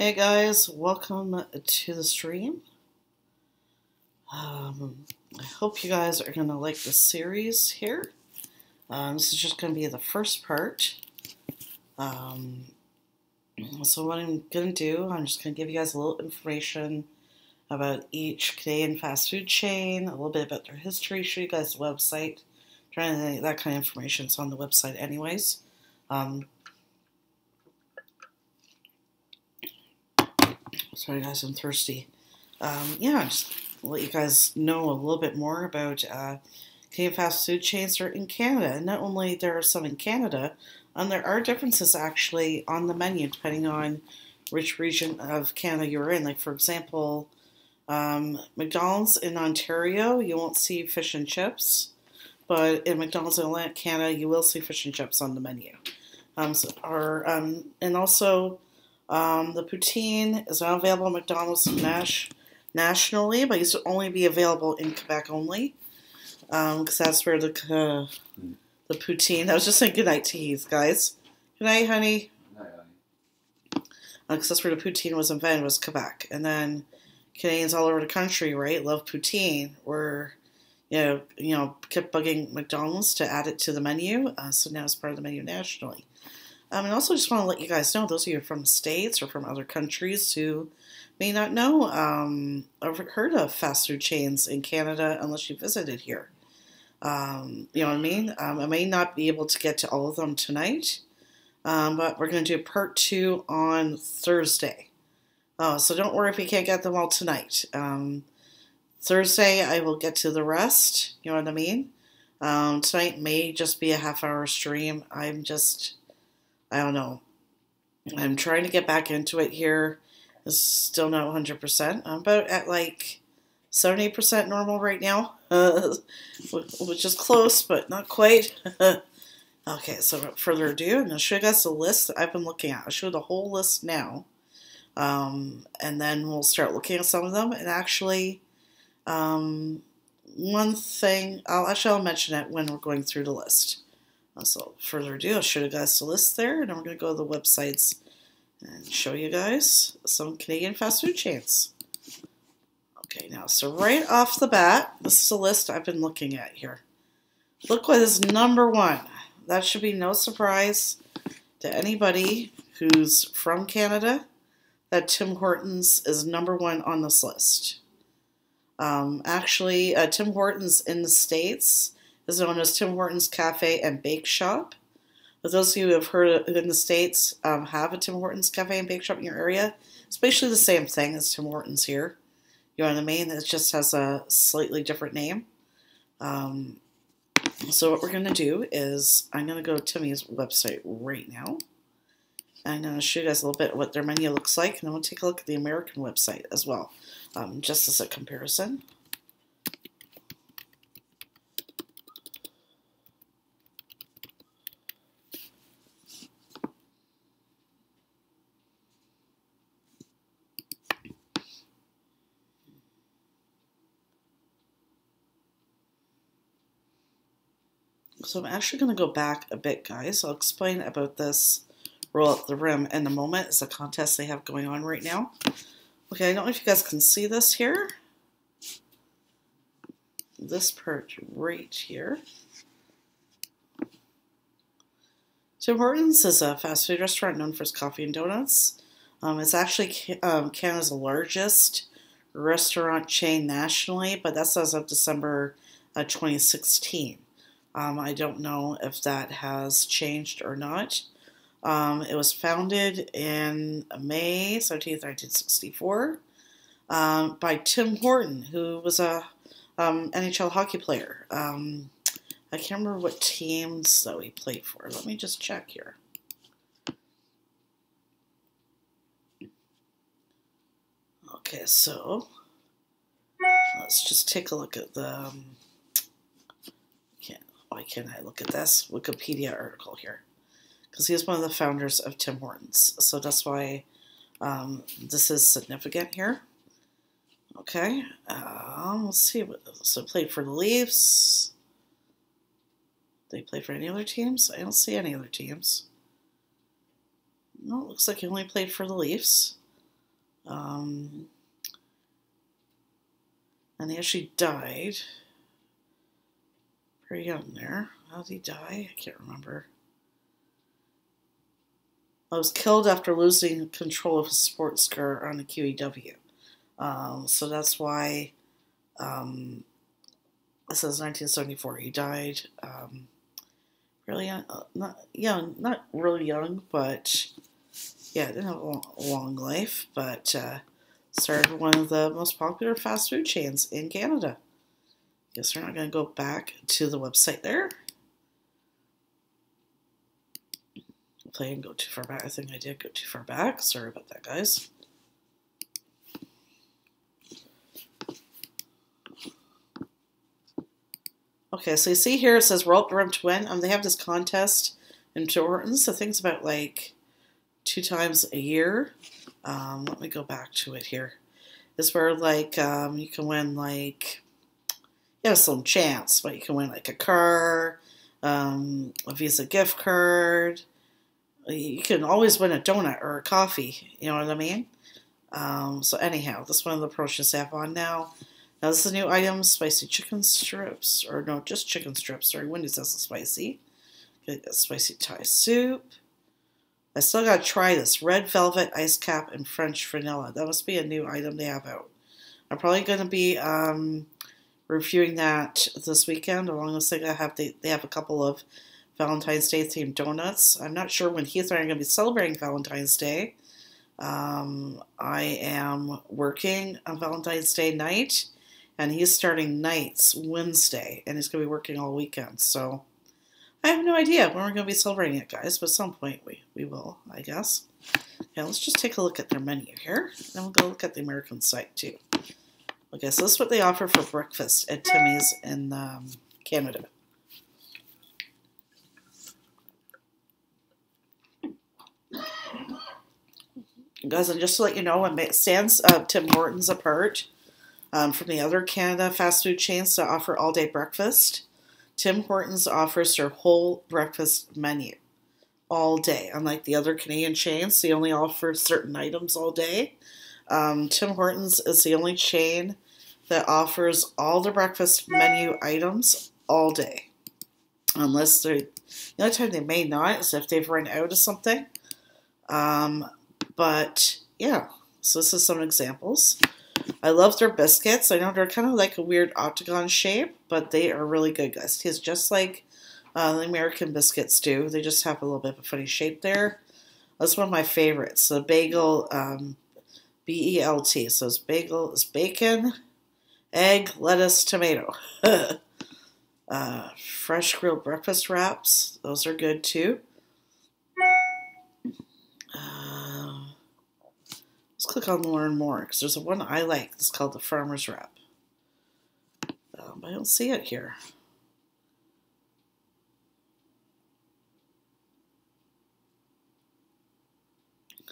Hey guys, welcome to the stream. I hope you guys are going to like the series here. This is just going to be the first part. So what I'm going to do, I'm just going to give you guys a little information about each Canadian fast food chain, a little bit about their history, show you guys the website, that kind of information is on the website anyways. Sorry guys, I'm thirsty. Just let you guys know a little bit more about Canadian fast food chains that are in Canada. And not only there are some in Canada, there are differences actually on the menu depending on which region of Canada you're in. Like for example, McDonald's in Ontario, you won't see fish and chips, but in McDonald's in Atlantic Canada, you will see fish and chips on the menu. And also the poutine is not available at McDonald's nationally, but used to only be available in Quebec only, because that's where the poutine. I was just saying goodnight to Heath, guys. Good night, honey. Good night, honey. Because that's where the poutine was invented, was Quebec, and then Canadians all over the country, right, love poutine. We're kept bugging McDonald's to add it to the menu, so now it's part of the menu nationally. And also just want to let you guys know, those of you from the States or from other countries who may not know, I've heard of fast food chains in Canada unless you visited here. You know what I mean? I may not be able to get to all of them tonight, but we're going to do part 2 on Thursday. So don't worry if you can't get them all tonight. Thursday I will get to the rest, you know what I mean? Tonight may just be a half-hour stream. I don't know. I'm trying to get back into it here. It's still not 100%. I'm about at like 70% normal right now, which is close, but not quite. Okay, so without further ado, I'm going to show you guys the list that I've been looking at. I'll show you the whole list now, and then we'll start looking at some of them. And actually, one thing, I'll mention it when we're going through the list. So, further ado, I'll show you guys the list there, and then we're going to go to the websites and show you guys some Canadian fast food chains. Okay, now, so right off the bat, this is a list I've been looking at here. Look what is number 1. That should be no surprise to anybody who's from Canada that Tim Hortons is number 1 on this list. Actually, Tim Hortons in the States is known as Tim Hortons Cafe and Bake Shop. For those of you who have heard of, in the States, have a Tim Hortons Cafe and Bake Shop in your area, it's basically the same thing as Tim Hortons here. You know what I mean? It just has a slightly different name. So what we're going to do is, I'm going to go to Timmy's website right now. I'm going to show you guys a little bit what their menu looks like, and then we'll take a look at the American website as well, just as a comparison. So I'm actually going to go back a bit, guys. I'll explain about this roll up the rim in a moment. It's a contest they have going on right now. Okay, I don't know if you guys can see this here. This part right here. Tim Hortons is a fast food restaurant known for its coffee and donuts. It's actually Canada's largest restaurant chain nationally, but that's as of December 2016. I don't know if that has changed or not. It was founded in May 17th, 1964 by Tim Horton, who was a NHL hockey player. I can't remember what teams though he played for. Let me just check here. Okay, so let's just take a look at the... Why can't I look at this Wikipedia article here? Because he is one of the founders of Tim Hortons. So that's why this is significant here. Okay, let's see. So played for the Leafs. They played for any other teams? I don't see any other teams. No, it looks like he only played for the Leafs. And he actually died pretty young there. How did he die? I can't remember. I was killed after losing control of his sports car on the QEW. So that's why it says 1974. He died really young, not really young, but yeah, didn't have a long life, but started one of the most popular fast food chains in Canada. Guess we're not going to go back to the website there. Hopefully I didn't go too far back. I think I did go too far back. Sorry about that, guys. Okay, so you see here it says Roll Up the Rim to Win. They have this contest in Tim Hortons. I think it's about like 2 times a year. Let me go back to it here. It's where like you can win like, you have some chance, but you can win like a car, a Visa gift card. You can always win a donut or a coffee. You know what I mean? So anyhow, this is one of the promotions I have on now. Now this is a new item, spicy chicken strips, or no, just chicken strips. Sorry, Wendy's has a spicy. Get a spicy Thai soup. I still gotta try this red velvet ice cap and French vanilla. That must be a new item they have out. I'm probably gonna be reviewing that this weekend. Along with thing, they have a couple of Valentine's Day themed donuts. I'm not sure when Heath and I are gonna be celebrating Valentine's Day. I am working on Valentine's Day night, and he's starting nights Wednesday, and he's going to be working all weekend. So I have no idea when we're going to be celebrating it, guys, but at some point we will, I guess. Yeah, let's just take a look at their menu here, and we'll go look at the American site too. Okay, so this is what they offer for breakfast at Timmy's in Canada. Guys, and just to let you know, it stands Tim Hortons apart from the other Canada fast food chains that offer all-day breakfast. Tim Hortons offers their whole breakfast menu all day. Unlike the other Canadian chains, they only offer certain items all day. Tim Hortons is the only chain that offers all the breakfast menu items all day. Unless the only time they may not is if they've run out of something. But yeah, so this is some examples. I love their biscuits. I know they're kind of like a weird octagon shape, but they are really good, guys. It's just like the American biscuits do. They just have a little bit of a funny shape there. That's one of my favorites. The bagel, B-E-L-T. So it's bagel, it's bacon, egg, lettuce, tomato. Fresh grilled breakfast wraps. Those are good too. Let's click on Learn More, because there's one I like. It's called the Farmer's Wrap. I don't see it here.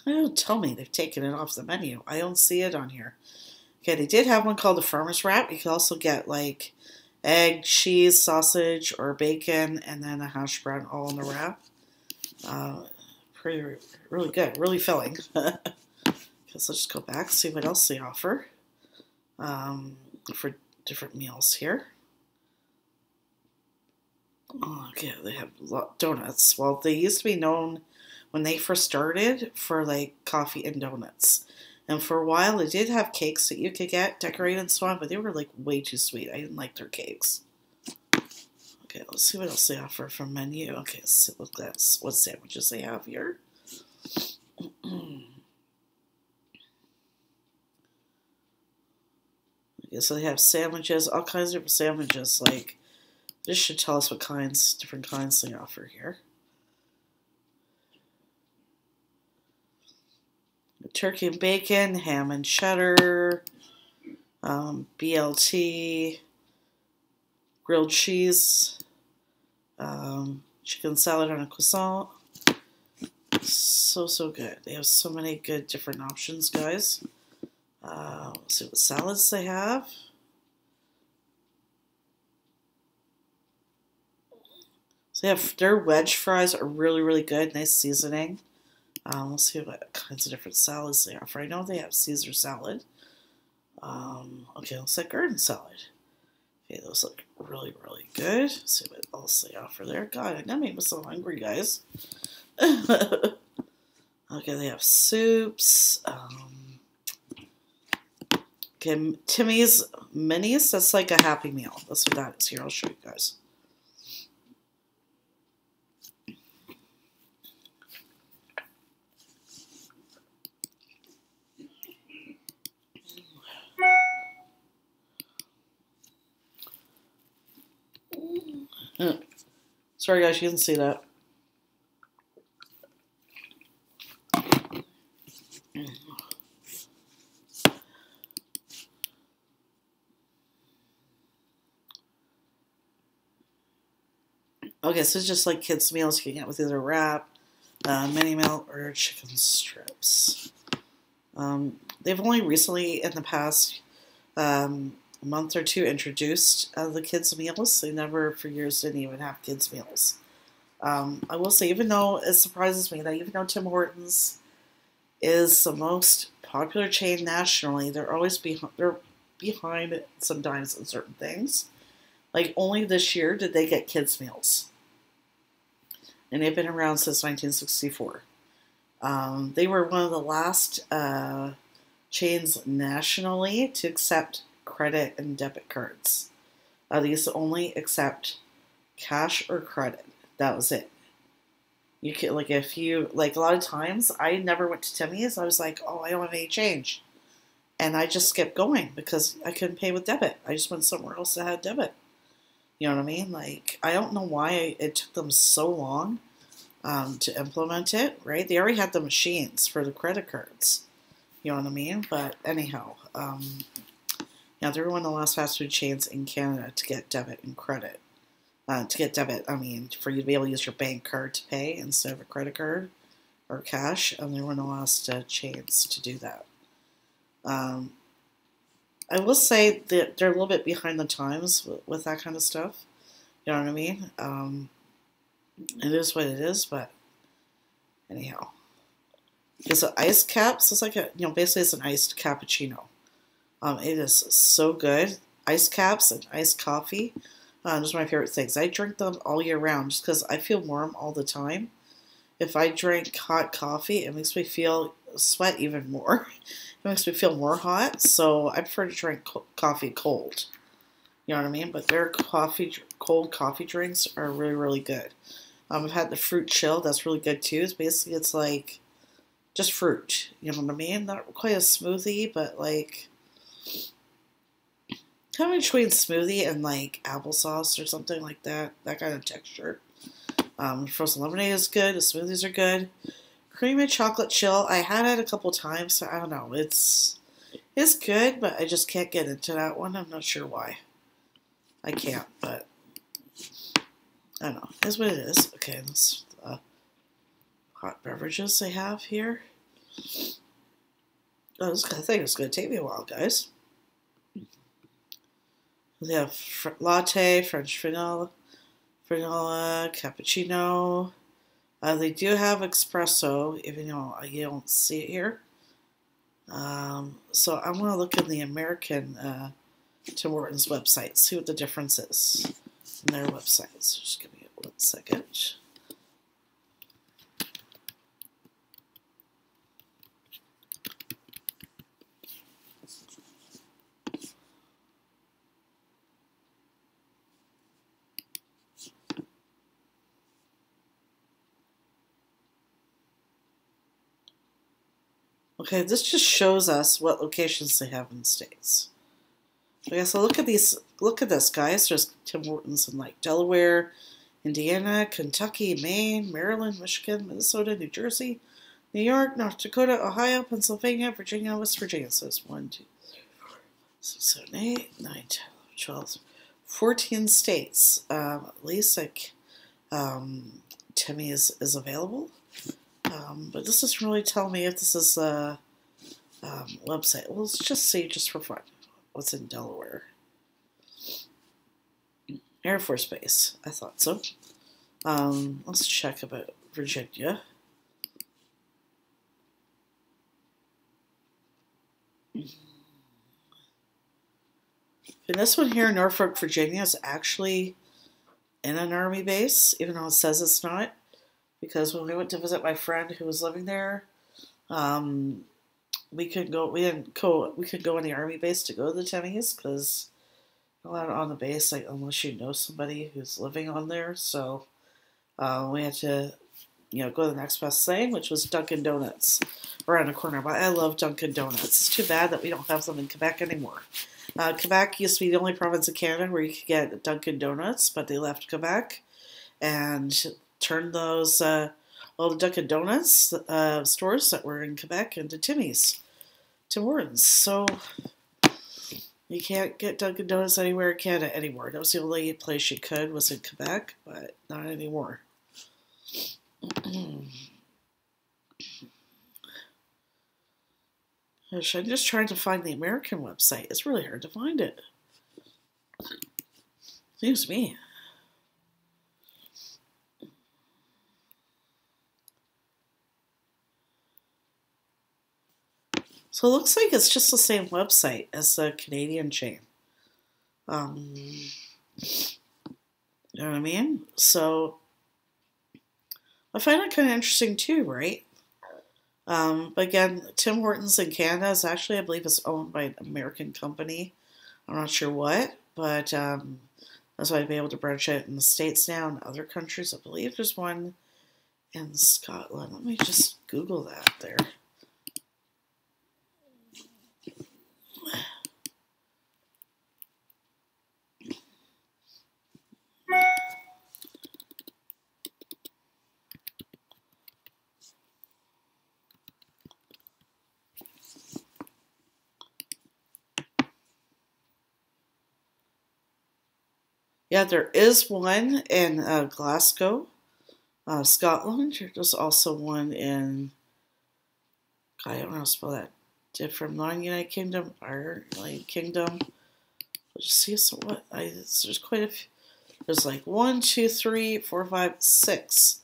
Don't tell me they've taken it off the menu. I don't see it on here. Okay, they did have one called the Farmer's Wrap. You can also get like egg, cheese, sausage, or bacon, and then a hash brown all in the wrap. Really good, really filling. Let's just go back, see what else they offer for different meals here. Oh, okay, they have donuts. Well, they used to be known when they first started for like coffee and donuts. And for a while, they did have cakes that you could get decorated and so on, but they were like way too sweet. I didn't like their cakes. Okay, let's see what else they offer from menu. Okay, let's look at what sandwiches they have here. Okay, so they have sandwiches, all kinds of different sandwiches. Like, this should tell us what different kinds they offer here. Turkey and bacon, ham and cheddar, BLT, grilled cheese, chicken salad on a croissant. So good. They have so many good different options, guys. Let's see what salads they have. So they have their wedge fries are really good, nice seasoning. We'll see what kinds of different salads they offer. I know they have Caesar salad. Okay, looks like garden salad. Okay, those look really, really good. Let's see what else they offer there. God, that made me so hungry, guys. Okay, they have soups. Okay, Timmy's Minis. That's like a Happy Meal. That's what that is. Here, I'll show you guys. Sorry, guys, you didn't see that. Okay, so it's just like kids' meals you can get with either wrap, mini meal, or chicken strips. They've only recently, in the past month or two, introduced the kids' meals. They never, for years, didn't even have kids' meals. I will say, even though it surprises me that even though Tim Hortons is the most popular chain nationally, they're always behind sometimes in certain things. Like, only this year did they get kids' meals. And they've been around since 1964. They were one of the last chains nationally to accept credit and debit cards. They used to only accept cash or credit. That was it. You could, like, if you, like, a lot of times, I never went to Timmy's. I was like, oh, I don't have any change. And I just kept going because I couldn't pay with debit. I just went somewhere else that had debit. You know what I mean? Like, I don't know why it took them so long to implement it, right? They already had the machines for the credit cards. You know what I mean? But anyhow, yeah, they were one of the last fast food chains in Canada to get debit and credit. To get debit, I mean, for you to be able to use your bank card to pay instead of a credit card or cash. And they were one of the last chains to do that. I will say that they're a little bit behind the times with that kind of stuff. You know what I mean? It is what it is, but anyhow. It's an iced caps. It's like a, basically it's an iced cappuccino. It is so good. Iced caps and iced coffee. Those are my favorite things. I drink them all year round just because I feel warm all the time. If I drink hot coffee, it makes me sweat even more. It makes me feel more hot, so I prefer to drink coffee cold. You know what I mean? But their cold coffee drinks are really, really good. I've had the fruit chill. That's really good too. It's like just fruit. You know what I mean? Not quite a smoothie, but like kind of between smoothie and like applesauce or something like that. That kind of texture. Frozen lemonade is good. The smoothies are good. Creamy chocolate chill. I had it a couple times, so I don't know. It's good, but I just can't get into that one. I'm not sure why. I can't, but I don't know. That's what it is. Okay, that's hot beverages they have here. Oh, I think it's going to take me a while, guys. They have latte, French vanilla, cappuccino. They do have espresso, even though you don't see it here. So I'm going to look in the American Tim Hortons website, see what the difference is in their websites. Just give me 1 second. Okay, this just shows us what locations they have in the States. Okay, so look at this, guys. There's Tim Hortons in like Delaware, Indiana, Kentucky, Maine, Maryland, Michigan, Minnesota, New Jersey, New York, North Dakota, Ohio, Pennsylvania, Virginia, West Virginia. So it's 1, 2, 3, 4, 5, 6, 7, 8, 9, 10, 12, 14 states. At least like Timmy is available. But this doesn't really tell me if this is a website. Well, let's just see, just for fun, what's in Delaware. Air Force Base. I thought so. Let's check about Virginia. And this one here in Norfolk, Virginia is actually in an army base, even though it says it's not. Because when we went to visit my friend who was living there, we could go. We didn't go. We could go in the army base to go to the Timmy's because not allowed on the base, like unless you know somebody who's living on there. So we had to, go to the next best thing, which was Dunkin' Donuts around the corner. But I love Dunkin' Donuts. It's too bad that we don't have them in Quebec anymore. Quebec used to be the only province in Canada where you could get Dunkin' Donuts, but they left Quebec and turned those all the Dunkin' Donuts stores that were in Quebec into Tim Hortons. So you can't get Dunkin' Donuts anywhere in Canada anymore. That was the only place you could was in Quebec, but not anymore. I'm just trying to find the American website. It's really hard to find it. Seems to me. So it looks like it's just the same website as the Canadian chain. You know what I mean? So I find it kind of interesting too, right? But again, Tim Hortons in Canada is actually, I believe, is owned by an American company. I'm not sure what, but that's why I'd be able to branch out in the States now and other countries. I believe there's one in Scotland. Let me just Google that there. Yeah, there is one in Glasgow, Scotland. There's also one in, I don't know how to spell that, different non-United Kingdom, United Kingdom. Let's see what, there's quite a few. There's like 1, 2, 3, 4, 5, 6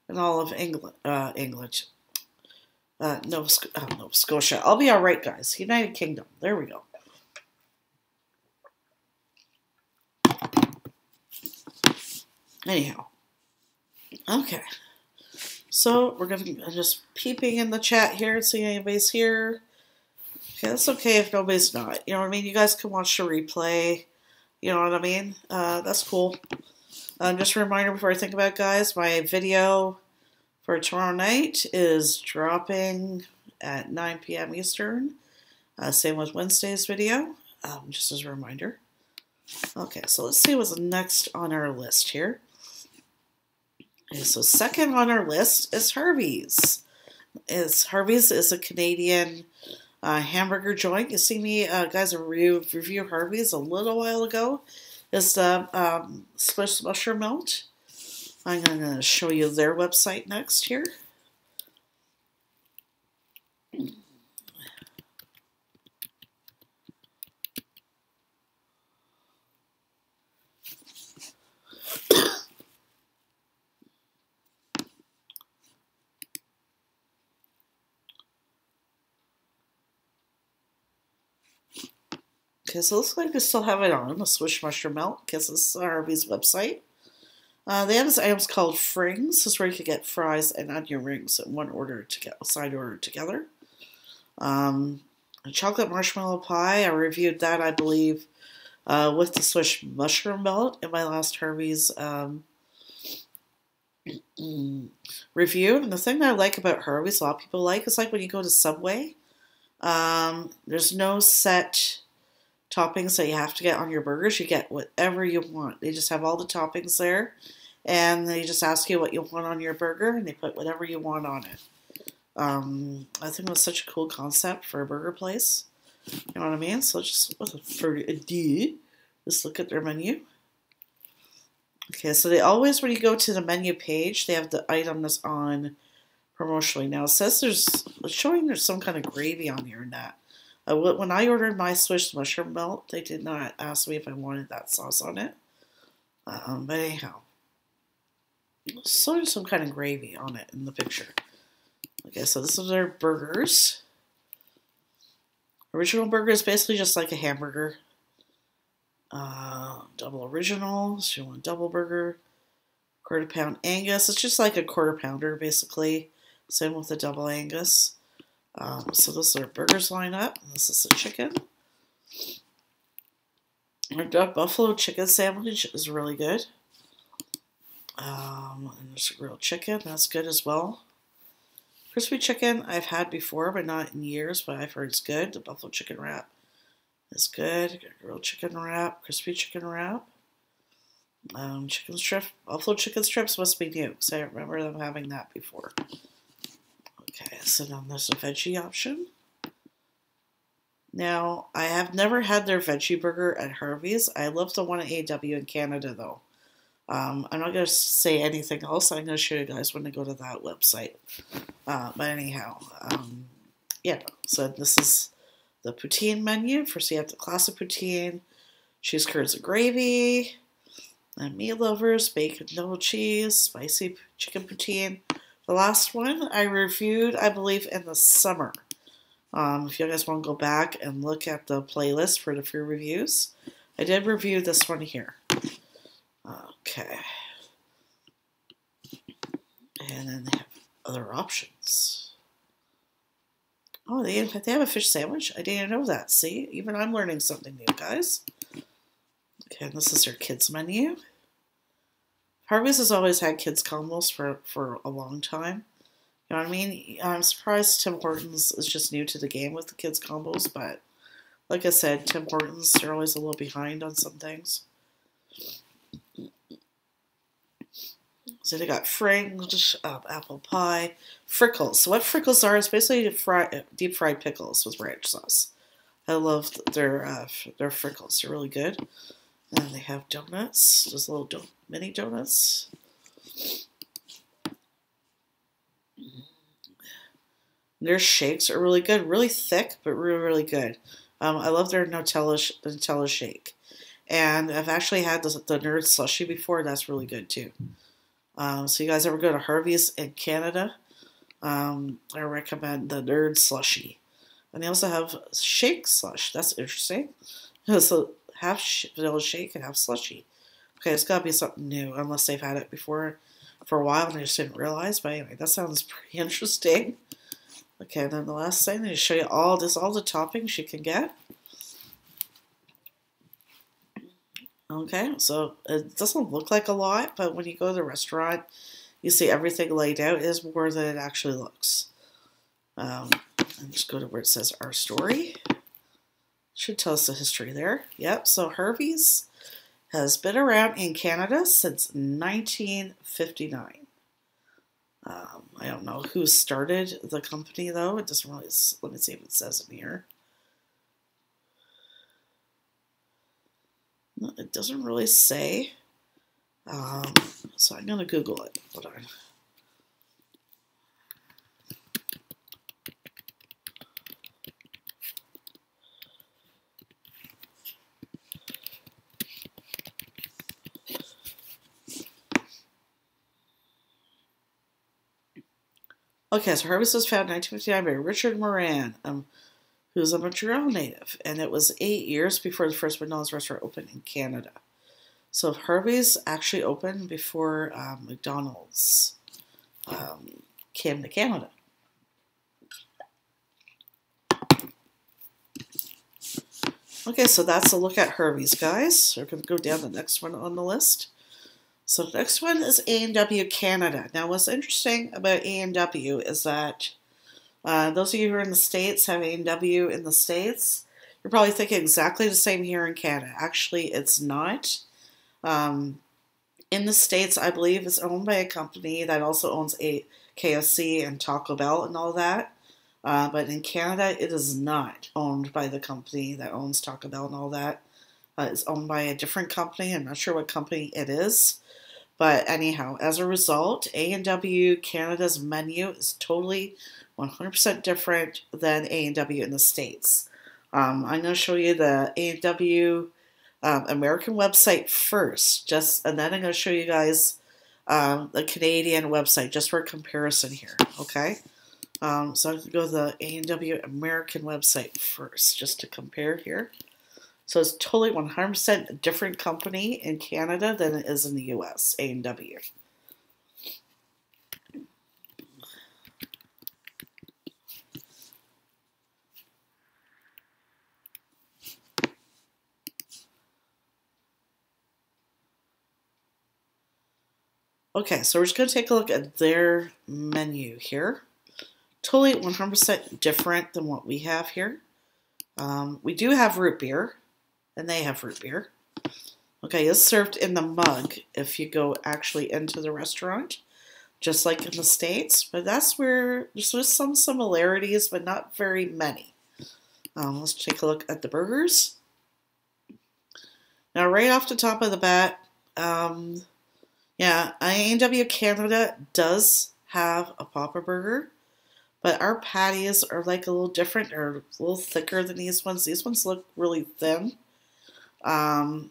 in all of England. Nova Scotia. I'll be all right, guys. United Kingdom. There we go. Anyhow. Okay. So we're going to just peeping in the chat here and see anybody's here. Okay, that's okay if nobody's not. You know what I mean? You guys can watch the replay. You know what I mean? That's cool. Just a reminder before I think about it, guys, my video for tomorrow night is dropping at 9 p.m. Eastern. Same with Wednesday's video, just as a reminder. Okay, so let's see what's next on our list here. Okay, so second on our list is Harvey's. Harvey's is a Canadian hamburger joint. You see me, guys, review Harvey's a little while ago. It's the Swiss mushroom melt. I'm going to show you their website next here. Okay, so it looks like they still have it on, the Swiss mushroom melt, because this is Harvey's website. They have this items called frings. This is where you can get fries and onion rings in one order side order together. A chocolate marshmallow pie. I reviewed that, I believe, with the Swiss mushroom melt in my last Harvey's review. And the thing that I like about Harvey's, a lot of people like, is like when you go to Subway. There's no set toppings that you have to get on your burgers. You get whatever you want. They just have all the toppings there, and they just ask you what you want on your burger, and they put whatever you want on it. I think that's such a cool concept for a burger place. You know what I mean? So just let's look at their menu. Okay, so they always, when you go to the menu page, they have the item that's on promotionally. Now it says it's showing there's some kind of gravy on here and that. When I ordered my Swiss mushroom melt, they did not ask me if I wanted that sauce on it. But anyhow, so there's some kind of gravy on it in the picture. Okay, so this is their burgers. Original burger is basically just like a hamburger. Double original, so you want double burger. Quarter pound Angus, it's just like a quarter pounder basically. Same with the double Angus. So this is our burgers line up. This is the chicken. Our buffalo chicken sandwich is really good. And there's grilled chicken, that's good as well. Crispy chicken I've had before, but not in years, but I've heard it's good. The buffalo chicken wrap is good. Grilled chicken wrap, crispy chicken wrap. Chicken strip, buffalo chicken strips must be new, because I remember them having that before. Okay, so now there's a veggie option. Now, I have never had their veggie burger at Harvey's. I love the one at A&W in Canada, though. I'm not going to say anything else. I'm going to show you guys when I go to that website. But anyhow, yeah. So this is the poutine menu. First, you have the classic poutine, cheese curds and gravy, and meat lovers, bacon, no cheese, spicy chicken poutine. The last one I reviewed, I believe, in the summer. If you guys want to go back and look at the playlist for the free reviews, I did review this one here. Okay. And then they have other options. Oh, they have a fish sandwich? I didn't know that. See? Even I'm learning something new, guys. Okay, and this is their kids menu. Harvey's has always had kids combos for a long time. You know what I mean? I'm surprised Tim Hortons is just new to the game with the kids combos, but like I said, Tim Hortons, they're always a little behind on some things. So they got fringe, apple pie, frickles. So what frickles are is basically deep fried pickles with ranch sauce. I love their frickles. They're really good. And they have donuts, just little mini donuts. Their shakes are really good, really thick, but really, really good. I love their Nutella shake. And I've actually had the Nerd Slushie before. That's really good, too. So you guys ever go to Harvey's in Canada, I recommend the Nerd Slushie. And they also have shake slush. That's interesting. So half vanilla shake and half slushie. Okay, it's got to be something new, unless they've had it before for a while and I just didn't realize. But anyway, that sounds pretty interesting. Okay, and then the last thing, they show you all the toppings you can get. Okay, so it doesn't look like a lot, but when you go to the restaurant, you see everything laid out. It is more than it actually looks. And just go to where it says Our Story. Should tell us the history there. Yep, so Harvey's has been around in Canada since 1959. I don't know who started the company, though. It doesn't really, let me see if it says in here. No, it doesn't really say. So I'm going to Google it. Hold on. Okay, so Harvey's was founded in 1959 by Richard Moran, who's a Montreal native, and it was 8 years before the first McDonald's restaurant opened in Canada. So Harvey's actually opened before McDonald's came to Canada. Okay, so that's a look at Harvey's, guys. We're going to go down to the next one on the list. So the next one is A&W Canada. Now, what's interesting about A&W is that those of you who are in the States have A&W in the States. You're probably thinking exactly the same here in Canada. Actually, it's not. In the States, I believe it's owned by a company that also owns KFC and Taco Bell and all that. But in Canada, it is not owned by the company that owns Taco Bell and all that. It's owned by a different company. I'm not sure what company it is. But anyhow, as a result, A&W Canada's menu is totally 100% different than A&W in the States. I'm going to show you the A&W American website first, and then I'm going to show you guys the Canadian website, just for comparison here, okay? So I'm going to go to the A&W American website first, just to compare here. So it's totally 100% a different company in Canada than it is in the US, A&W. Okay, so we're just going to take a look at their menu here. Totally 100% different than what we have here. We do have root beer, and they have root beer. Okay, it's served in the mug if you go actually into the restaurant, just like in the States. But that's where there's just some similarities, but not very many. Let's take a look at the burgers. Now, right off the top of the bat, yeah, A&W Canada does have a Papa Burger, but our patties are like a little different. They're a little thicker than these ones. These ones look really thin. You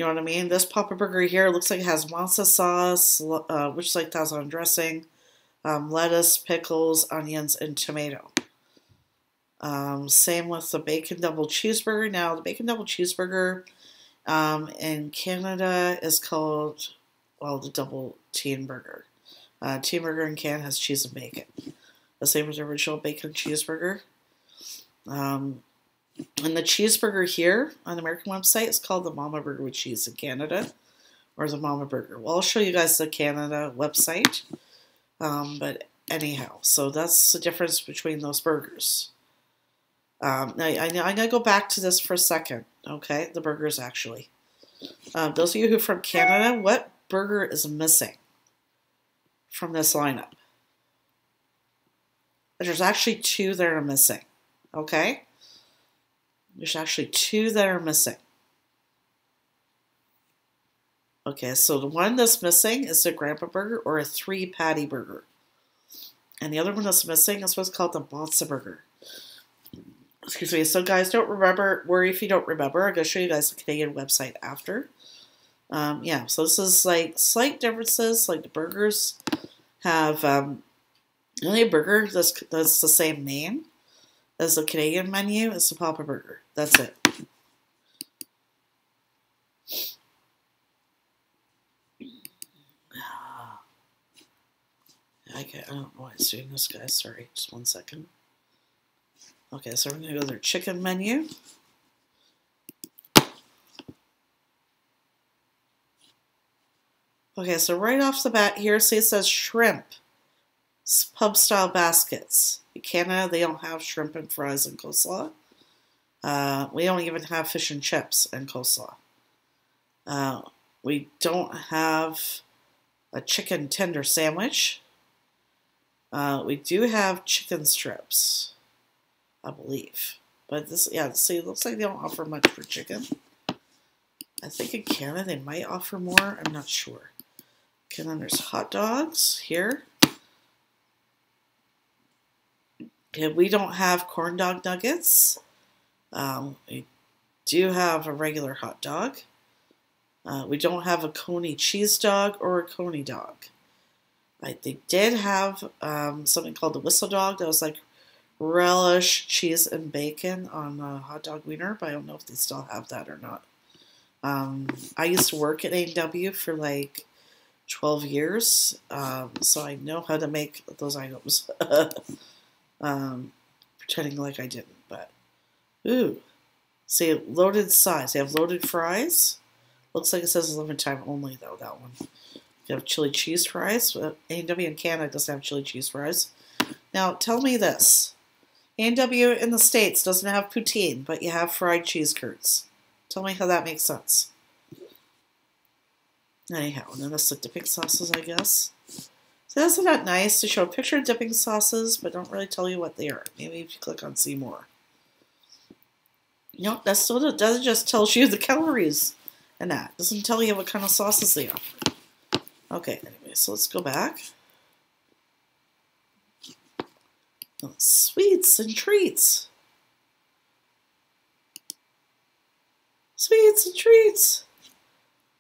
know what I mean? This Papa Burger here looks like it has masa sauce, which is like Thousand dressing, lettuce, pickles, onions, and tomato. Same with the bacon double cheeseburger. Now, the bacon double cheeseburger in Canada is called, well, the double teen burger. Teen burger in Canada has cheese and bacon. The same as the original bacon cheeseburger. And the cheeseburger here on the American website is called the Mama Burger with cheese in Canada, or the Mama Burger. Well, I'll show you guys the Canada website. But anyhow, so that's the difference between those burgers. Now, I'm going to go back to this for a second, okay? The burgers, actually. Those of you who are from Canada, what burger is missing from this lineup? There's actually two that are missing, okay? There's actually two that are missing. Okay, so the one that's missing is the Grandpa Burger or a 3-patty burger. And the other one that's missing is what's called the Matzo Burger. Excuse me. So, guys, don't worry if you don't remember. I'm going to show you guys the Canadian website after. Yeah, so this is like slight differences. Like the burgers have the only burger that's the same name as the Canadian menu is the Papa Burger. That's it. I don't know why it's doing this, guys. Sorry, just 1 second. Okay, so we're going to go to their chicken menu. Okay, so right off the bat here, see it says shrimp. Pub-style baskets. In Canada, they don't have shrimp and fries and coleslaw. We don't even have fish and chips and coleslaw. We don't have a chicken tender sandwich. We do have chicken strips, I believe. But this, yeah, see, it looks like they don't offer much for chicken. I think in Canada they might offer more. I'm not sure. Okay, then there's hot dogs here. Okay, we don't have corn dog nuggets. We do have a regular hot dog. We don't have a coney cheese dog or a coney dog. They did have something called the whistle dog that was like relish, cheese, and bacon on a hot dog wiener, but I don't know if they still have that or not. I used to work at A&W for like 12 years, so I know how to make those items. Pretending like I didn't, but ooh. See, loaded size. They have loaded fries. Looks like it says limited time only, though, that one. You have chili cheese fries. A&W in Canada doesn't have chili cheese fries. Now, tell me this. A&W in the States doesn't have poutine, but you have fried cheese curds. Tell me how that makes sense. Anyhow, and then that's the dipping sauces, I guess. So isn't that nice to show a picture of dipping sauces, but don't really tell you what they are? Maybe if you click on see more. Nope, that still doesn't just tell you the calories and that. It doesn't tell you what kind of sauces they are. Okay, anyway, so let's go back. Oh, sweets and treats. Sweets and treats.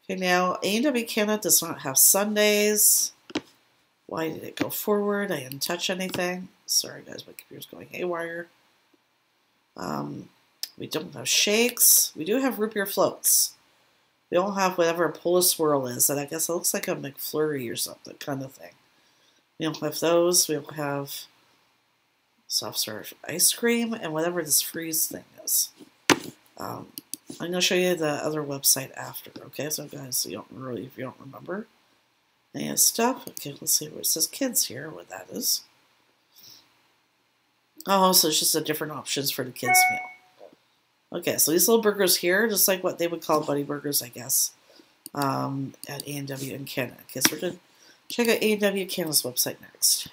Okay, now A&W Canada does not have sundaes. Why did it go forward? I didn't touch anything. Sorry guys, my computer's going haywire. We don't have shakes. We do have root beer floats. We don't have whatever a Polish swirl is, and I guess it looks like a McFlurry or something kind of thing. We don't have those. We don't have soft serve ice cream and whatever this freeze thing is. I'm going to show you the other website after, okay? So guys, if you don't remember any of this stuff, okay, let's see where it says kids here, what that is. Oh, so it's just a different options for the kids meal. Okay, so these little burgers here, just like what they would call buddy burgers, I guess, at A&W in Canada. Okay, so we're going to check out A&W Canada's website next.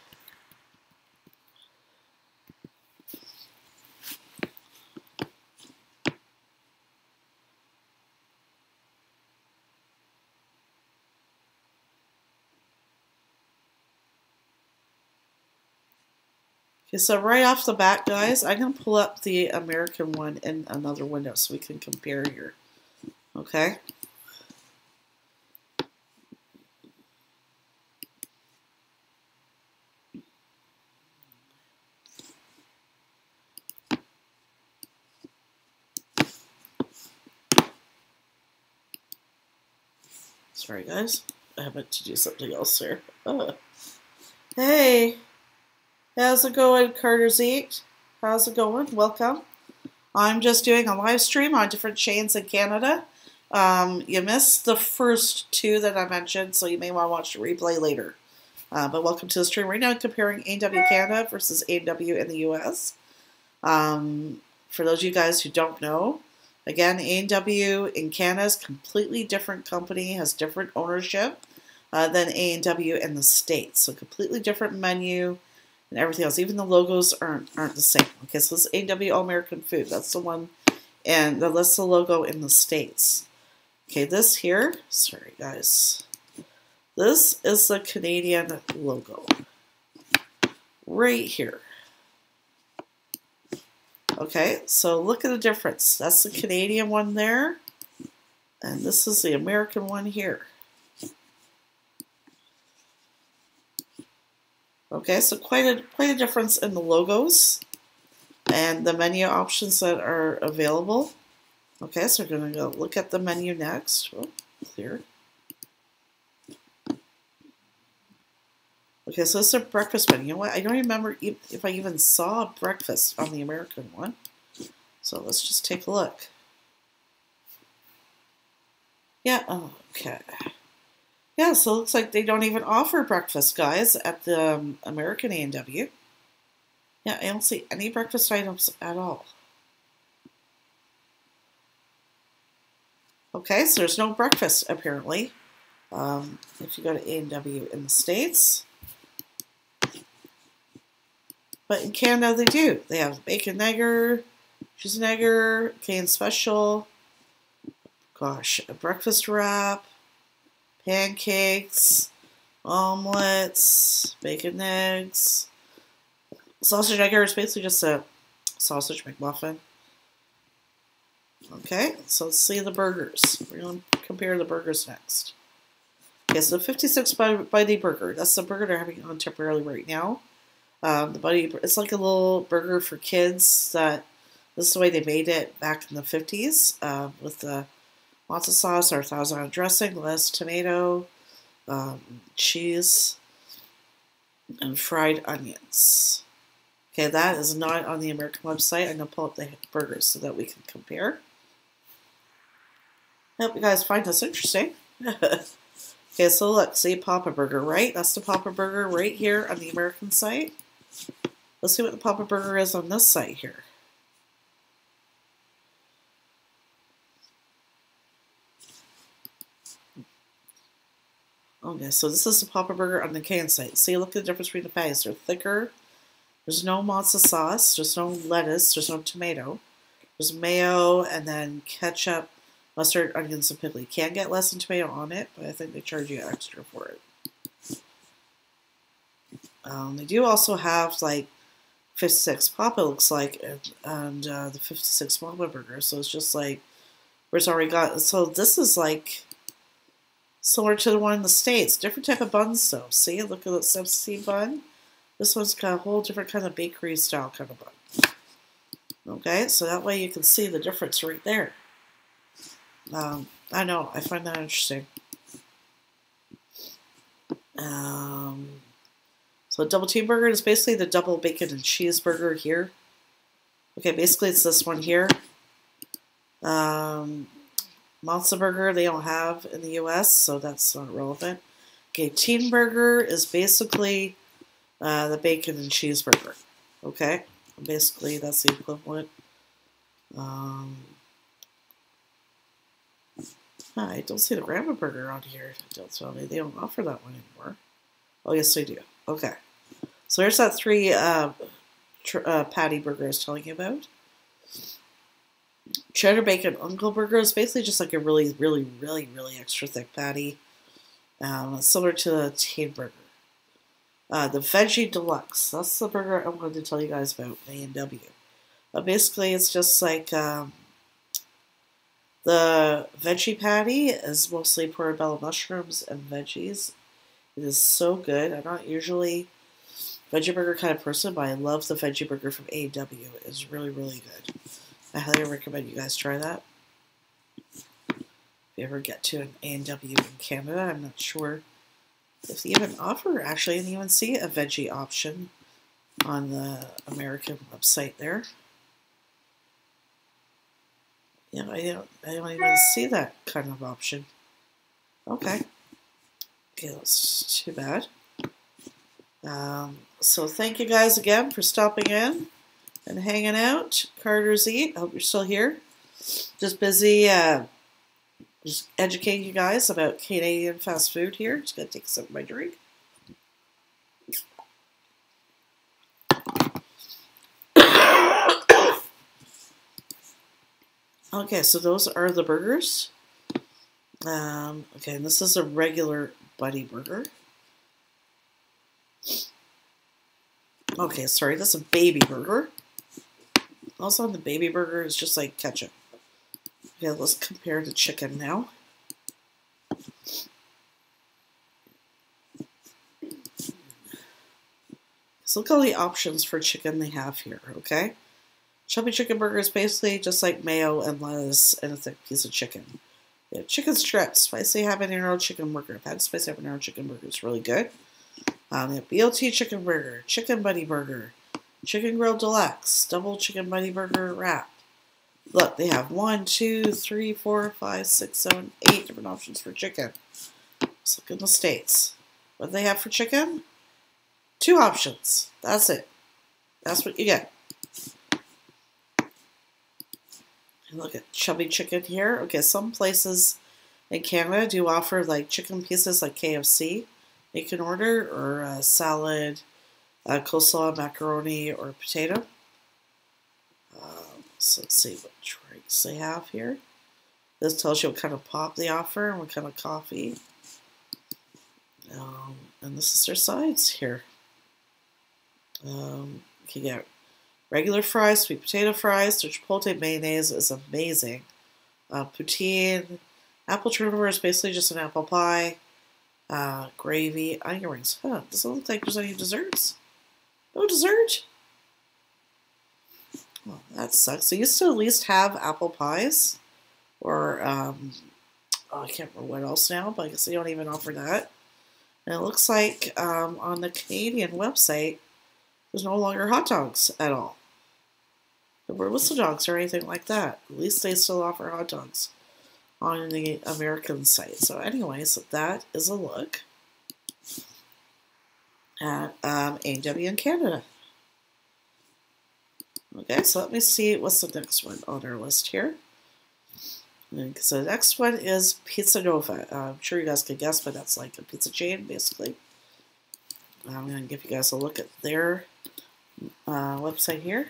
Okay, so right off the bat, guys, I'm going to pull up the American one in another window so we can compare here. Okay? Sorry, guys. I meant to do something else here. Oh. Hey! How's it going, Carter's Eat? How's it going? Welcome. I'm just doing a live stream on different chains in Canada. You missed the first two that I mentioned, so you may want to watch the replay later. But welcome to the stream. Right now I'm comparing A&W Canada versus A&W in the US. For those of you guys who don't know, again, A&W in Canada is a completely different company, has different ownership than A&W in the States. So completely different menu and everything else. Even the logos aren't the same. Okay, so this is A&W All American Food. That's the one, and that's the logo in the States. Okay, this here, sorry guys, this is the Canadian logo. Right here. Okay, so look at the difference. That's the Canadian one there, and this is the American one here. Okay, so quite a difference in the logos and the menu options that are available. Okay, so we're going to go look at the menu next. Oh, clear. Okay, so this is a breakfast menu. You know what? I don't remember if I even saw breakfast on the American one. So let's just take a look. Yeah, okay. Yeah, so it looks like they don't even offer breakfast, guys, at the American A&W. Yeah, I don't see any breakfast items at all. Okay, so there's no breakfast, apparently, if you go to A&W in the States. But in Canada, they do. They have bacon egger, cheese and egger, Canadian special, gosh, a breakfast wrap, pancakes, omelets, bacon eggs. Sausage egger is basically just a sausage McMuffin. Okay, so let's see the burgers. We're going to compare the burgers next. Okay, so 56 Buddy burger. That's the burger they're having on temporarily right now. The Buddy, it's like a little burger for kids. This is the way they made it back in the 50s with the matzo sauce or Thousand dressing, lettuce, tomato, cheese, and fried onions. Okay, that is not on the American website. I'm going to pull up the burgers so that we can compare. I hope you guys find this interesting. Okay, so look, see Papa Burger, right? That's the Papa Burger right here on the American site. Let's see what the Papa Burger is on this site here. Okay, so this is the Papa Burger on the Canadian site. See, look at the difference between the patties. They're thicker. There's no matzo sauce. There's no lettuce. There's no tomato. There's mayo and then ketchup, mustard, onions, and pickle. You can get less than tomato on it, but I think they charge you extra for it. They do also have like 56 Papa, looks like, and the 56 Papa Burger. So it's just like, where's already got. So this is like Similar to the one in the States. Different type of buns though. See, look at the substitute bun. This one's got a whole different kind of bakery style kind of bun. Okay, so that way you can see the difference right there. I know, I find that interesting. So a double cheeseburger is basically the double bacon and cheeseburger here. Okay, basically it's this one here. Monster burger they don't have in the US, so that's not relevant. Okay, teen burger is basically the bacon and cheeseburger. Okay, basically that's the equivalent. I don't see the grandma burger on here. Don't tell me they don't offer that one anymore. Oh yes, they do. Okay, so there's that 3 patty burger I was telling you about. Cheddar bacon uncle burger is basically just like a really extra thick patty. Similar to the teen burger. The veggie deluxe. That's the burger I wanted to tell you guys about. A&W. Basically, it's just like the veggie patty is mostly portobello mushrooms and veggies. It is so good. I'm not usually a veggie burger kind of person, but I love the veggie burger from A&W. It's really good. I highly recommend you guys try that. If you ever get to an A&W in Canada, I'm not sure if they even offer, actually, I didn't even see a veggie option on the American website there. Yeah, I don't even see that kind of option. Okay, that's too bad. So thank you guys again for stopping in and hanging out. Carter's Eat. I hope you're still here. Just busy just educating you guys about Canadian fast food here. Just gonna take a sip of my drink. Okay, so those are the burgers. Okay, and this is a regular Buddy burger. Okay, sorry, that's a baby burger. Also, on the baby burger is just like ketchup. Okay, let's compare the chicken now. So look at all the options for chicken they have here, okay? Chubby chicken burger is basically just like mayo and lettuce and a thick piece of chicken. They have chicken strips, spicy habanero chicken burger. I've had spicy habanero chicken burger. It's really good. They have BLT chicken burger, chicken buddy burger, chicken grilled deluxe, double chicken buddy burger wrap. Look, they have 1, 2, 3, 4, 5, 6, 7, 8 different options for chicken. Let's look in the States. What do they have for chicken? 2 options. That's it. That's what you get. And look at chubby chicken here. Okay, some places in Canada do offer like chicken pieces like KFC. You can order, or salad, coleslaw, macaroni, or potato. So let's see what drinks they have here. This tells you what kind of pop they offer and what kind of coffee. And this is their sides here. You can get regular fries, sweet potato fries. Their chipotle mayonnaise is amazing. Poutine, apple turnover is basically just an apple pie. Gravy, onion rings. Huh, doesn't look like there's any desserts. No dessert? Well, that sucks. They used to at least have apple pies. Or, I can't remember what else now, but I guess they don't even offer that. And it looks like on the Canadian website, there's no longer hot dogs at all. Or whistle dogs or anything like that. At least they still offer hot dogs on the American site. So anyways, that is a look at A&W in Canada. Okay, so let me see what's the next one on our list here. So the next one is Pizza Nova. I'm sure you guys can guess, but that's like a pizza chain, basically. I'm going to give you guys a look at their website here.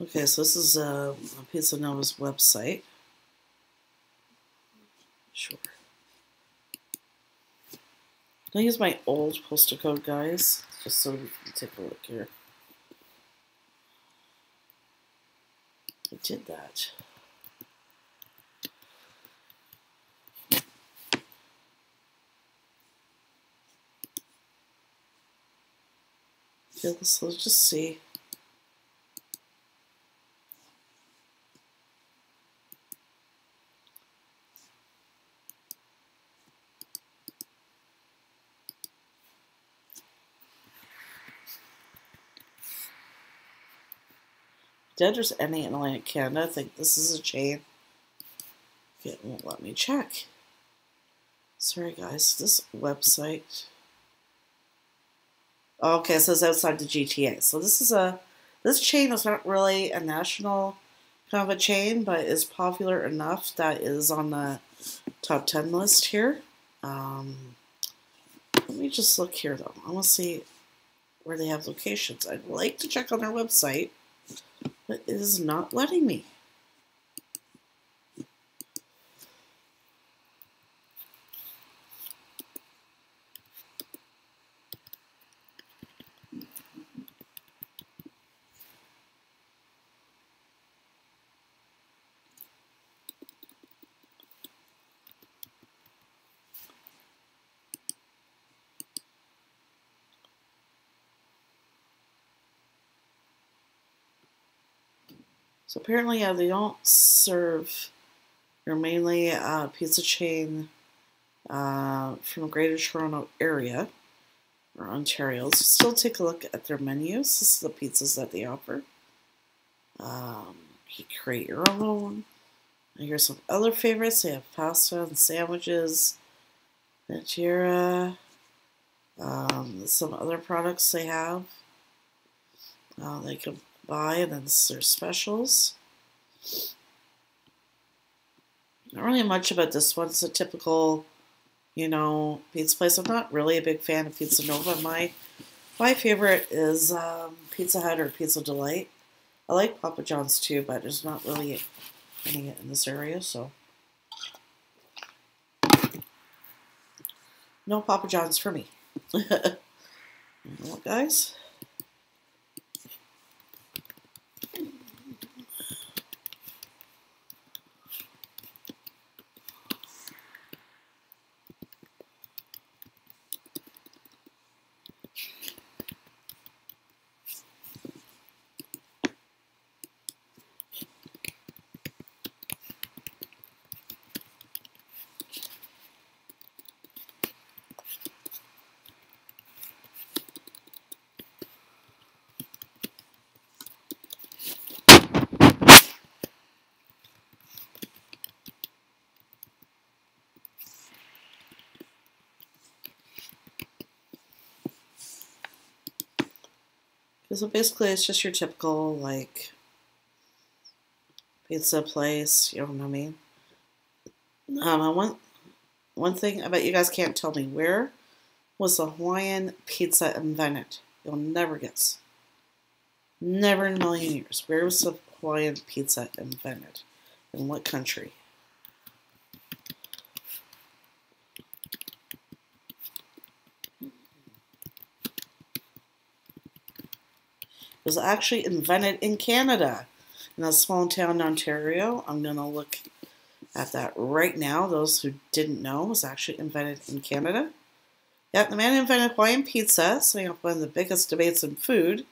Okay, so this is a Pizza Nova's website. Sure. I'll use my old postal code, guys, just so we can take a look here. I did that. Okay, let's just see. Did there's any in Atlantic Canada? I think this is a chain. It won't let me check. Sorry, guys. This website. Okay, it says outside the GTA. So this chain is not really a national kind of a chain, but is popular enough that it is on the top 10 list here. Let me just look here though. I want to see where they have locations. I'd like to check on their website, but it is not letting me. So apparently, yeah, they don't serve. They're mainly a pizza chain from the Greater Toronto area or Ontario. Let's still take a look at their menus. This is the pizzas that they offer. You create your own. And here's some other favorites. They have pasta and sandwiches, Natira, some other products they have. They can buy, and then this is their specials. Not really much about this one. It's a typical, pizza place. I'm not really a big fan of Pizza Nova. My favorite is Pizza Hut or Pizza Delight. I like Papa John's too, but there's not really any in this area, so no Papa John's for me. You know what, guys? So basically, it's just your typical, pizza place, you know what I mean? One thing I bet you guys can't tell me, where was the Hawaiian pizza invented? You'll never guess. Never in a million years. Where was the Hawaiian pizza invented? In what country? It was actually invented in Canada, in a small town in Ontario. I'm going to look at that right now. Those who didn't know, it was actually invented in Canada. Yeah, the man who invented Hawaiian pizza, setting up one of the biggest debates in food,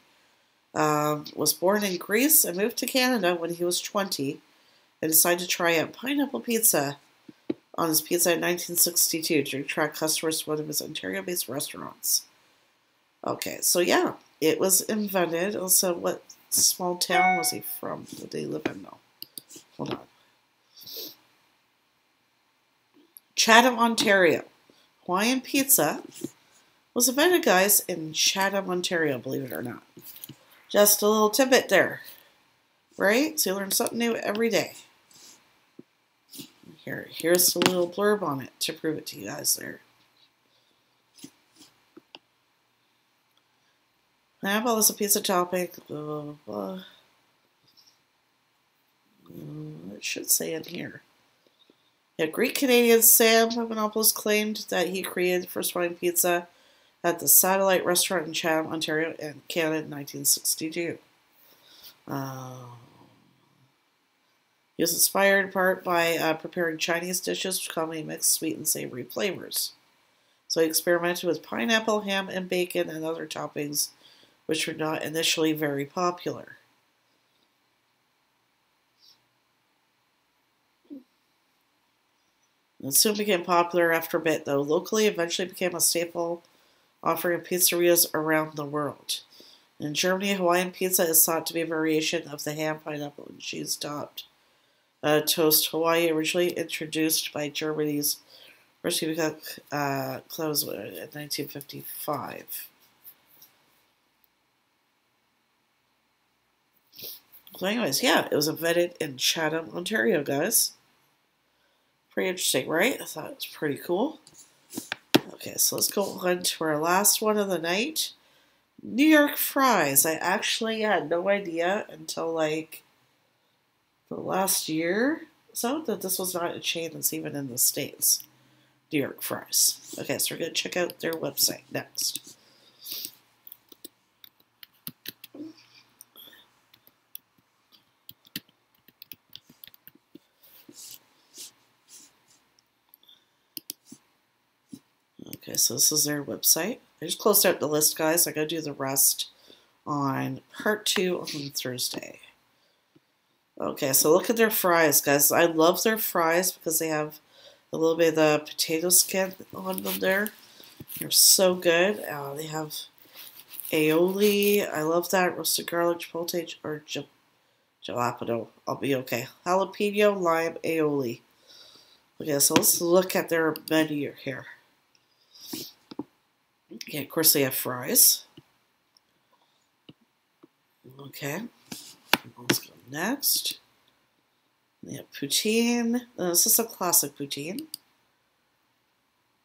was born in Greece and moved to Canada when he was 20 and decided to try out pineapple pizza on his pizza in 1962 to attract customers to one of his Ontario-based restaurants. Okay, so yeah, it was invented. Also, what small town was he from? Did they live in? No. Hold on. Chatham, Ontario. Hawaiian pizza was invented, guys, in Chatham, Ontario, believe it or not. Just a little tidbit there. Right? So you learn something new every day. Here's a little blurb on it to prove it to you guys there. Pineapple is a pizza topping, blah, blah, blah. It should say in here. Yeah, Greek-Canadian Sam Papadopoulos claimed that he created the first Hawaiian pizza at the Satellite Restaurant in Chatham, Ontario, in Canada in 1962. He was inspired in part by preparing Chinese dishes which commonly mixed sweet and savory flavors. So he experimented with pineapple, ham, and bacon and other toppings which were not initially very popular. It soon became popular after a bit, though. Locally, eventually became a staple offering in pizzerias around the world. In Germany, Hawaiian pizza is thought to be a variation of the ham, pineapple, and cheese-topped toast Hawaii, originally introduced by Germany's first cook Klaus in 1955. So anyways, yeah, it was invented in Chatham, Ontario, guys. Pretty interesting, right? I thought it was pretty cool. Okay, so let's go on to our last one of the night. New York fries. I actually had no idea until like the last year so that this was not a chain that's even in the States. New York fries. Okay, so we're going to check out their website next. Okay, so this is their website. I just closed out the list, guys. I gotta do the rest on part 2 on Thursday. Okay, so look at their fries, guys. I love their fries because they have a little bit of the potato skin on them there. They're so good. They have aioli. I love that. Roasted garlic, chipotle, or jalapeno. I'll be okay. Jalapeno, lime, aioli. Okay, so let's look at their menu here. Okay, of course they have fries. Okay, let's go next. They have poutine. This is a classic poutine.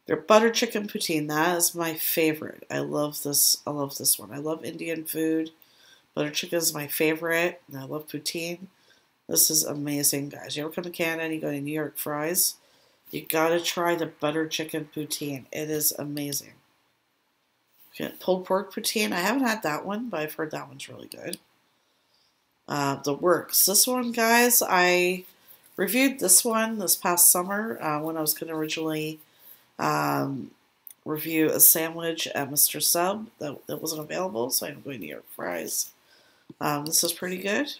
Their butter chicken poutine. That is my favorite. I love this. I love this one. I love Indian food. Butter chicken is my favorite, and I love poutine. This is amazing, guys. You ever come to Canada and you go to New York fries, you gotta try the butter chicken poutine. It is amazing. Okay, pulled pork poutine. I haven't had that one, but I've heard that one's really good. The Works. This one, guys, I reviewed this one this past summer when I was going to originally review a sandwich at Mr. Sub that wasn't available, so I'm going to New York fries. This is pretty good.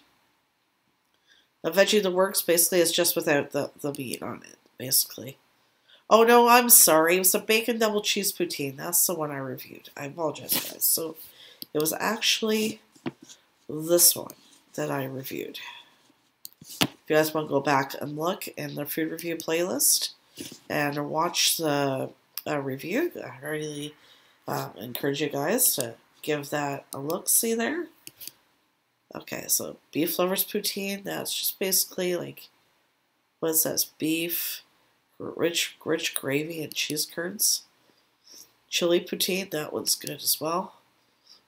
The veggie The Works basically is just without the meat on it, basically. Oh, no, I'm sorry. It was a bacon double cheese poutine. That's the one I reviewed. I apologize, guys. So it was actually this one that I reviewed. If you guys want to go back and look in the food review playlist and watch the review, I really encourage you guys to give that a look-see there. Okay, so beef lovers poutine. That's just basically like, what is that? Beef, rich gravy and cheese curds. Chili poutine, that one's good as well.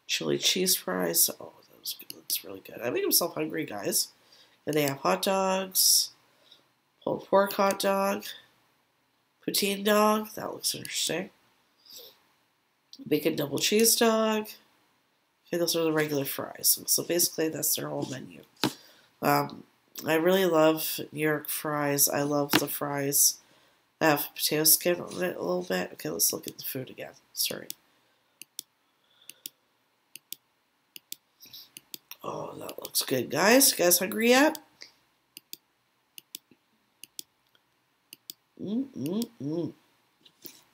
Chili cheese fries, oh, that was good. That's really good. I made myself hungry, guys. And they have hot dogs, pulled pork hot dog, poutine dog, that looks interesting. Bacon double cheese dog. Okay, those are the regular fries. So basically, that's their whole menu. I really love New York fries. I love the fries. I have potato skin on it a little bit. Okay, let's look at the food again. Sorry. Oh, that looks good, guys. You guys hungry yet?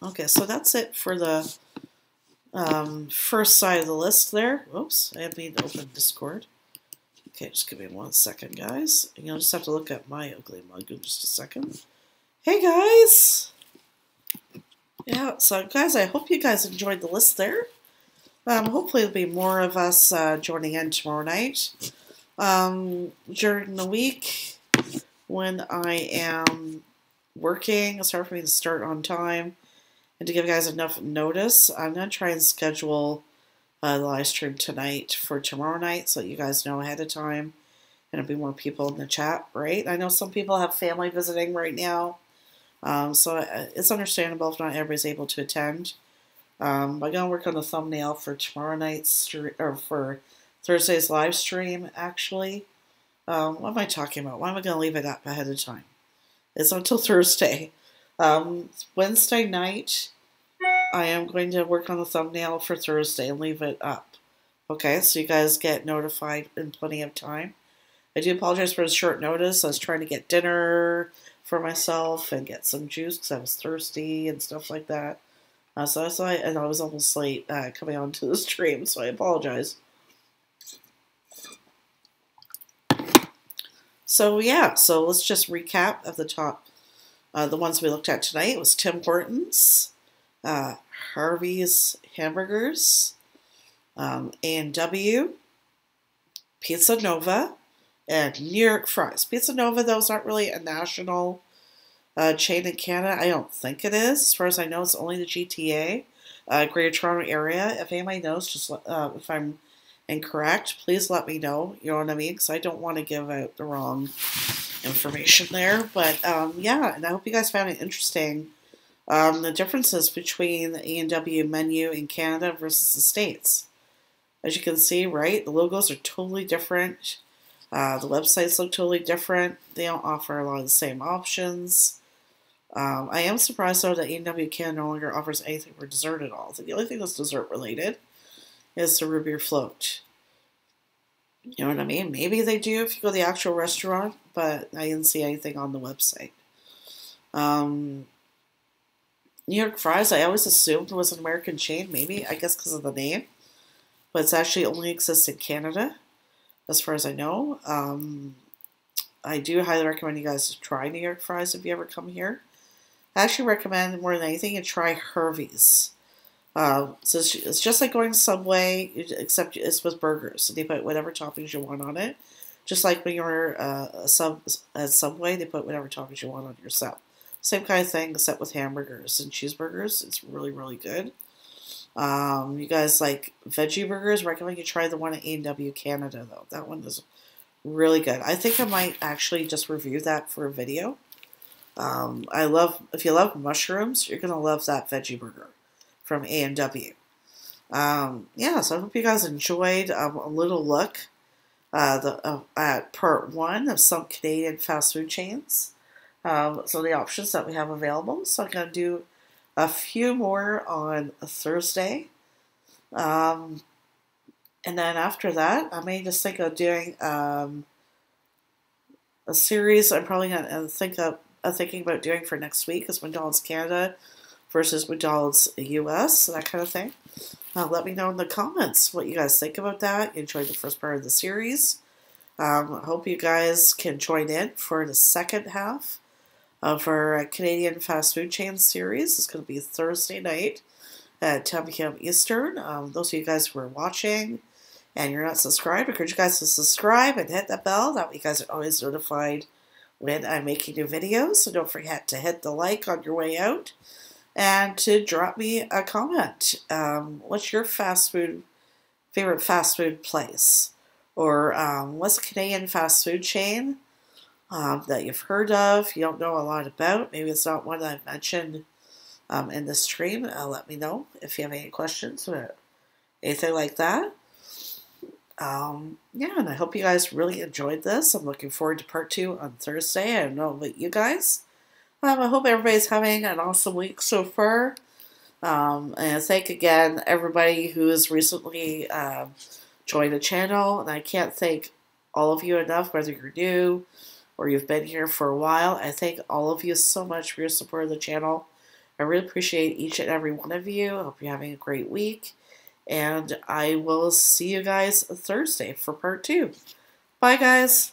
Okay, so that's it for the first side of the list there. Oops, I need to open Discord. Okay, just give me 1 second, guys. You'll just have to look at my ugly mug in just a second. Hey, guys! Yeah, so guys, I hope you guys enjoyed the list there. Hopefully there'll be more of us joining in tomorrow night. During the week, when I am working, it's hard for me to start on time and to give you guys enough notice. I'm going to try and schedule the live stream tonight for tomorrow night so that you guys know ahead of time going to be more people in the chat, right? I know some people have family visiting right now, so it's understandable if not everybody's able to attend. I'm going to work on the thumbnail for tomorrow night's, or for Thursday's live stream, actually. What am I talking about? Why am I going to leave it up ahead of time? It's until Thursday. Wednesday night, I am going to work on the thumbnail for Thursday and leave it up. Okay, so you guys get notified in plenty of time. I do apologize for the short notice. I was trying to get dinner for myself and get some juice because I was thirsty and stuff like that. So that's why, and I was almost late coming onto the stream, so I apologize. So yeah, so let's just recap of the top. The ones we looked at tonight was Tim Hortons, Harvey's Hamburgers, A&W, Pizza Nova, and New York Fries. Pizza Nova, those aren't really a national chain in Canada. I don't think it is. As far as I know, it's only the GTA, Greater Toronto Area. If anybody knows, just if I'm incorrect, please let me know. You know what I mean? Because I don't want to give out the wrong information there. But yeah, and I hope you guys found it interesting. The differences between the A&W menu in Canada versus the States. As you can see, right, the logos are totally different. The websites look totally different. They don't offer a lot of the same options. I am surprised, though, that A&W Canada no longer offers anything for dessert at all. The only thing that's dessert-related is the root beer float. You know what I mean? Maybe they do if you go to the actual restaurant, but I didn't see anything on the website. New York Fries, I always assumed was an American chain, maybe, I guess because of the name. But it's actually only exists in Canada, as far as I know. I do highly recommend you guys to try New York Fries if you ever come here. I actually recommend, more than anything, you try Heroux's. So it's just like going to Subway, except it's with burgers. So they put whatever toppings you want on it. Just like when you're at Subway, they put whatever toppings you want on your sub. Same kind of thing, except with hamburgers and cheeseburgers. It's really, really good. You guys like veggie burgers? Recommend you try the one at A&W Canada, though. That one is really good. I think I might actually just review that for a video. If you love mushrooms, you're going to love that veggie burger from A&W. Yeah, so I hope you guys enjoyed a little look at part one of some Canadian fast food chains. So the options that we have available. So I'm going to do a few more on Thursday. And then after that, I may just think of doing a series I'm probably going to thinking about doing for next week is McDonald's Canada versus McDonald's US, that kind of thing. Let me know in the comments what you guys think about that. You enjoyed the first part of the series. I hope you guys can join in for the second half of our Canadian fast food chain series. It's going to be Thursday night at 10 p.m. Eastern. Those of you guys who are watching and you're not subscribed, I encourage you guys to subscribe and hit that bell. That way you guys are always notified when I'm making new videos. So don't forget to hit the like on your way out and to drop me a comment. What's your favorite fast food place? Or what's a Canadian fast food chain that you've heard of, you don't know a lot about? Maybe it's not one I've mentioned in the stream. Let me know if you have any questions or anything like that. Yeah, and I hope you guys really enjoyed this. I'm looking forward to part 2 on Thursday. I don't know about you guys. I hope everybody's having an awesome week so far. And thank again everybody who has recently joined the channel. And I can't thank all of you enough, whether you're new or you've been here for a while. I thank all of you so much for your support of the channel. I really appreciate each and every one of you. I hope you're having a great week. And I will see you guys Thursday for part 2. Bye, guys.